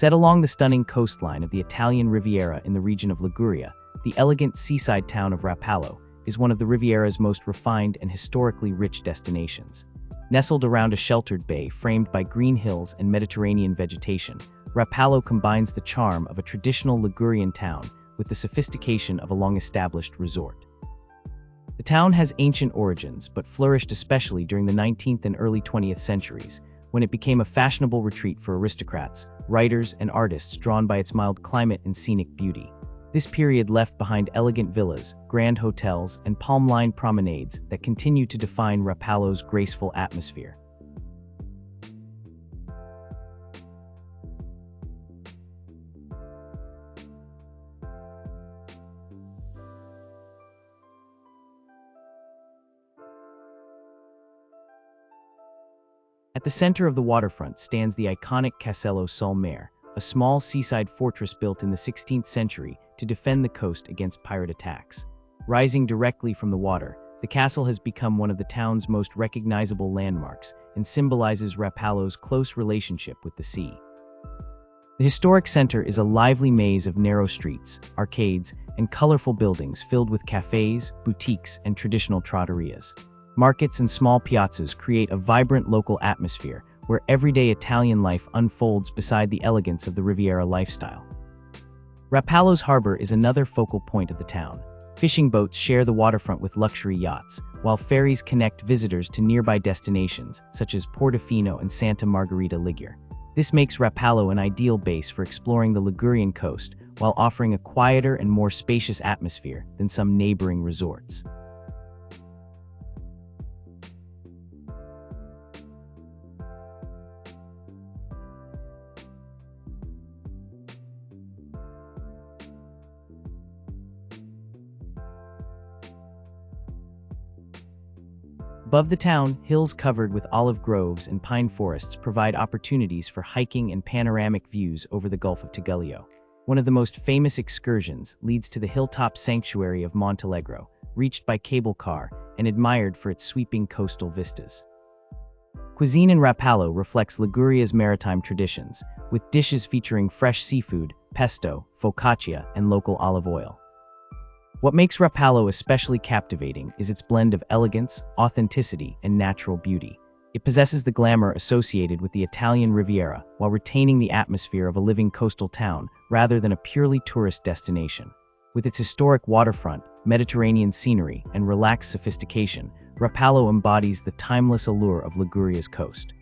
Set along the stunning coastline of the Italian Riviera in the region of Liguria, the elegant seaside town of Rapallo is one of the Riviera's most refined and historically rich destinations. Nestled around a sheltered bay framed by green hills and Mediterranean vegetation, Rapallo combines the charm of a traditional Ligurian town with the sophistication of a long-established resort. The town has ancient origins, but flourished especially during the 19th and early 20th centuries, when it became a fashionable retreat for aristocrats, writers, and artists drawn by its mild climate and scenic beauty. This period left behind elegant villas, grand hotels, and palm-lined promenades that continue to define Rapallo's graceful atmosphere. At the center of the waterfront stands the iconic Castello sul Mare, a small seaside fortress built in the 16th century to defend the coast against pirate attacks. Rising directly from the water, the castle has become one of the town's most recognizable landmarks and symbolizes Rapallo's close relationship with the sea. The historic center is a lively maze of narrow streets, arcades, and colorful buildings filled with cafes, boutiques, and traditional trattorias. Markets and small piazzas create a vibrant local atmosphere where everyday Italian life unfolds beside the elegance of the Riviera lifestyle. Rapallo's harbor is another focal point of the town. Fishing boats share the waterfront with luxury yachts, while ferries connect visitors to nearby destinations such as Portofino and Santa Margherita Ligure. This makes Rapallo an ideal base for exploring the Ligurian coast while offering a quieter and more spacious atmosphere than some neighboring resorts. Above the town, hills covered with olive groves and pine forests provide opportunities for hiking and panoramic views over the Gulf of Tigullio. One of the most famous excursions leads to the hilltop sanctuary of Montalegro, reached by cable car and admired for its sweeping coastal vistas. Cuisine in Rapallo reflects Liguria's maritime traditions, with dishes featuring fresh seafood, pesto, focaccia, and local olive oil. What makes Rapallo especially captivating is its blend of elegance, authenticity, and natural beauty. It possesses the glamour associated with the Italian Riviera while retaining the atmosphere of a living coastal town rather than a purely tourist destination. With its historic waterfront, Mediterranean scenery, and relaxed sophistication, Rapallo embodies the timeless allure of Liguria's coast.